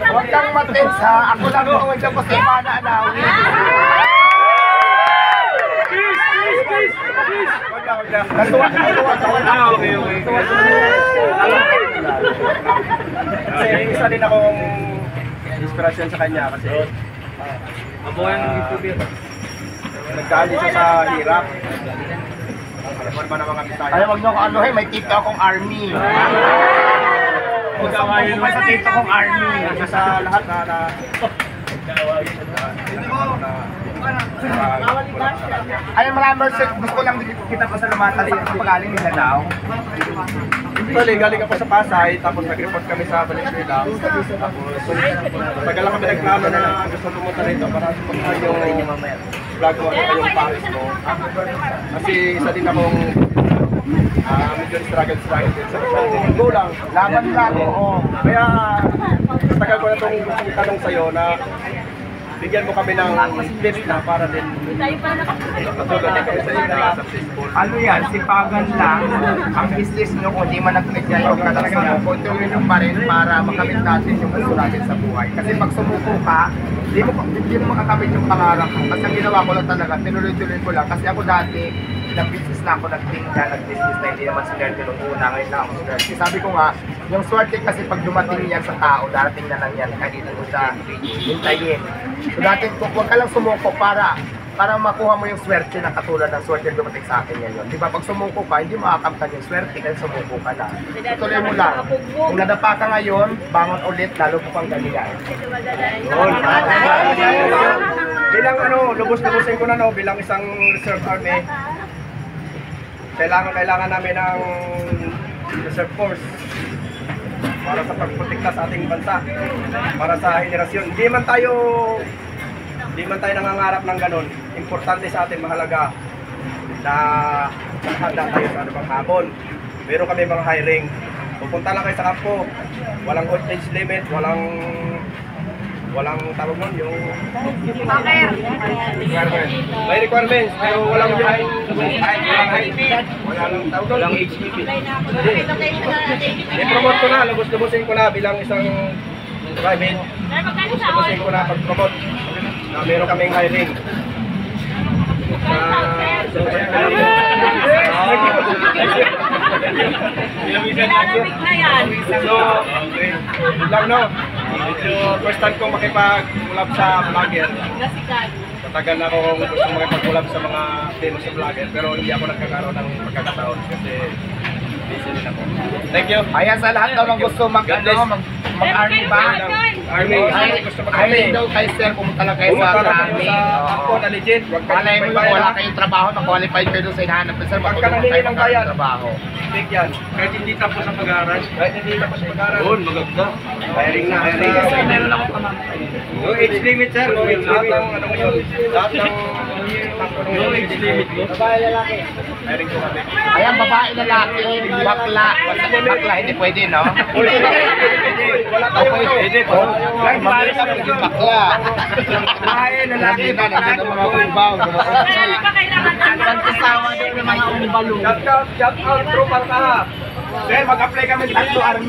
Huwag kang matins ha. Ako lang kung wala pa sa imana na. Natuwa. Okay. Kasi isa din akong inspirasyon sa kanya kasi ako yung YouTuber. Nagdaan siya sa hirap. Alam ba ng mga bisaya? Ay, wag niyo ako anuhin, may tito akong army. Huwag ka sa tito akong army. Sa lahat na Ay, maraming gusto ko lang kita pasalamatan sa kapagaling nila daw. Actually, galing ako sa Pasay, tapos nag-report kami sa Valenzuela. Tapos, tagal lang kami nagplano na gusto pumunta rito para sumunta yung vlog mo at yung Paris mo. Kasi isa din akong medyo struggle din sa go lang. Laban lang, oo. Kaya, tagal ko na itong gusto itanong sa'yo na bigyan mo kami ng tips na para din matulad din kami sa inyo na successful. Ano yan, sipagan lang ang business nyo kung di man nag-click yan yung talaga mo, tuloy nyo pa rin para makamit natin yung gusto natin sa buhay. Kasi pag sumuko ka, hindi mo makakamit yung pangarap mo. Kasi ang ginawa ko lang talaga, tinuloy-tuloy ko lang. Kasi ako dati, ilang business na ako nagtinda, nag-business na hindi naman sinerte nung una, ngayon na ako sinerte. Sabi ko nga, yung swerte kasi pag dumating yan sa tao, darating na lang yan, kahit hindi mo siya hintayin. So dati, huwag ka lang sumuko para makuha mo yung swerte na katulad ng swerte dumating sa akin yan yun. Di ba? Pag sumuko ka, hindi makakamtan yung swerte kasi sumuko ka na. Tuloy mo lang. Kung nadapa ka ngayon, bangon ulit, lalo mo pang galingan. Bilang lubos-lubosin ko na bilang isang reserve army, kailangan namin ng reserve force para sa pagprotekta sa ating bansa, para sa henerasyon. Hindi man tayo nangangarap ng ganun. Importante sa atin, mahalaga na handa tayo sa anumang habon. Meron kami mga hiring. Pupunta lang kayo sa kampo. Walang age limit, walang tawag nun, yung may requirements, pero walang age limit. I-promote ko na, lubos-lubosin ko na bilang isang private. Lubos-lubosin ko na pag-promote na meron kaming hiring. Nilalamig na yan. So, lang medyo first time kong makipag-collab sa vlogger. Matagal na akong gusto makipag-collab sa mga famous vlogger, pero hindi ako nagkakaroon ng pagkakataon kasi busy din ako. Thank you. Ayan, sa lahat daw ng gusto mag-army ba? Army. Gusto Army daw kay sir, pumunta lang kayo sa army. Ako na legit. Malay mo yung wala kayong trabaho, na-qualified kayo sa hinahanap ko sir, matulungan kayo ng trabaho. Big yan. Kahit hindi tapos ang pag-aaral. Doon, magagda. Hiring na. Meron ako kamang. No age limit sir. No age limit. Lahat ng no age limit mo. Babae lalaki. Hiring ko kami. Ayan, babae lalaki, bakla. Bakla, hindi pwede, no? Wala tayo pwede. Babae sa bakla. Babae lalaki. Nandun ang mga umbaw. Pantasawa doon ng mga umbalo. Shout out, bro, para ka. Sir, mag-apply kami dito, Army.